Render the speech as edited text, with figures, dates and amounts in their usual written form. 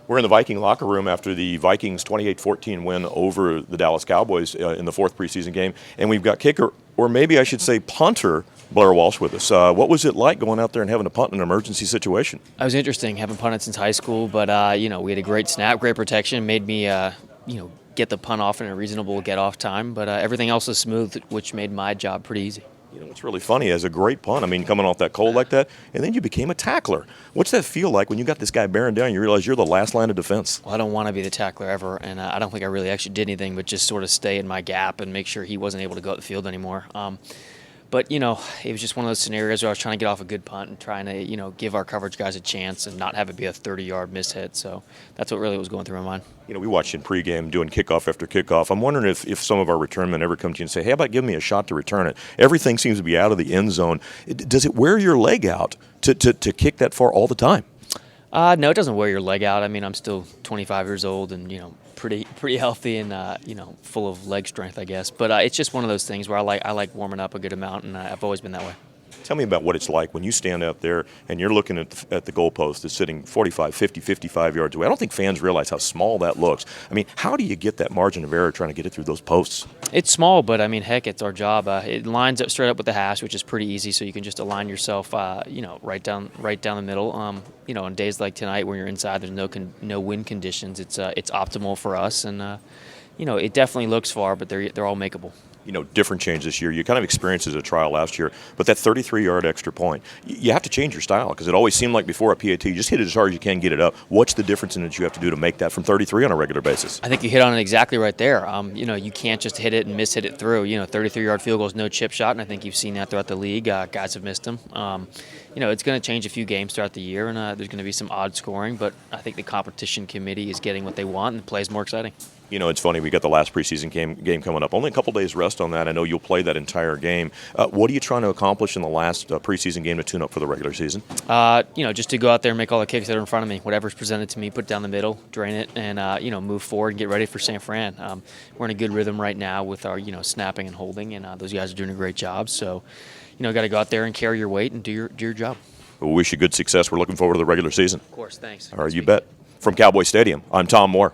We're in the Viking locker room after the Vikings' 28-14 win over the Dallas Cowboys in the fourth preseason game, and we've got kicker, or maybe I should say punter, Blair Walsh with us. What was it like going out there and having to punt in an emergency situation? It was interesting. Haven't punted since high school, but we had a great snap, great protection, made me get the punt off in a reasonable get-off time. But everything else was smooth, which made my job pretty easy. You know, it's really funny as a great punt. I mean, coming off that cold like that, and then you became a tackler. What's that feel like when you got this guy bearing down? You realize you're the last line of defense. Well, I don't want to be the tackler ever, and I don't think I really actually did anything but just sort of stay in my gap and make sure he wasn't able to go up the field anymore. But, it was just one of those scenarios where I was trying to get off a good punt and trying to, give our coverage guys a chance and not have it be a 30-yard mishit. So that's what really was going through my mind. You know, we watched in pregame doing kickoff after kickoff. I'm wondering if some of our return men ever come to you and say, hey, how about giving me a shot to return it? Everything seems to be out of the end zone. Does it wear your leg out to kick that far all the time? No, it doesn't wear your leg out. I mean, I'm still 25 years old and, pretty healthy and, full of leg strength, I guess. But it's just one of those things where I like warming up a good amount, and I've always been that way. Tell me about what it's like when you stand out there and you're looking at the goalpost that's sitting 45, 50, 55 yards away. I don't think fans realize how small that looks. I mean, how do you get that margin of error trying to get it through those posts? It's small, but, heck, it's our job. It lines up straight up with the hash, which is pretty easy, so you can just align yourself, right down the middle. On days like tonight when you're inside, there's no wind conditions. It's optimal for us, and, it definitely looks far, but they're all makeable. Different change this year. You kind of experienced it as a trial last year, but that 33-yard extra point, you have to change your style because it always seemed like before a PAT, you just hit it as hard as you can, get it up. What's the difference in it you have to do to make that from 33 on a regular basis? I think you hit on it exactly right there. You can't just hit it and miss hit it through. 33-yard field goal is no chip shot, and I think you've seen that throughout the league. Guys have missed them. It's going to change a few games throughout the year, and there's going to be some odd scoring, but I think the competition committee is getting what they want, and the play is more exciting. It's funny. We got the last preseason game coming up. Only a couple days rest on that. I know you'll play that entire game. What are you trying to accomplish in the last preseason game to tune up for the regular season? Just to go out there and make all the kicks that are in front of me. Whatever's presented to me, put it down the middle, drain it, and move forward and get ready for San Fran. We're in a good rhythm right now with our snapping and holding, and those guys are doing a great job. So, got to go out there and carry your weight and do your job. We wish you good success. We're looking forward to the regular season. Of course, thanks. All right, you bet. From Cowboy Stadium, I'm Tom Moore.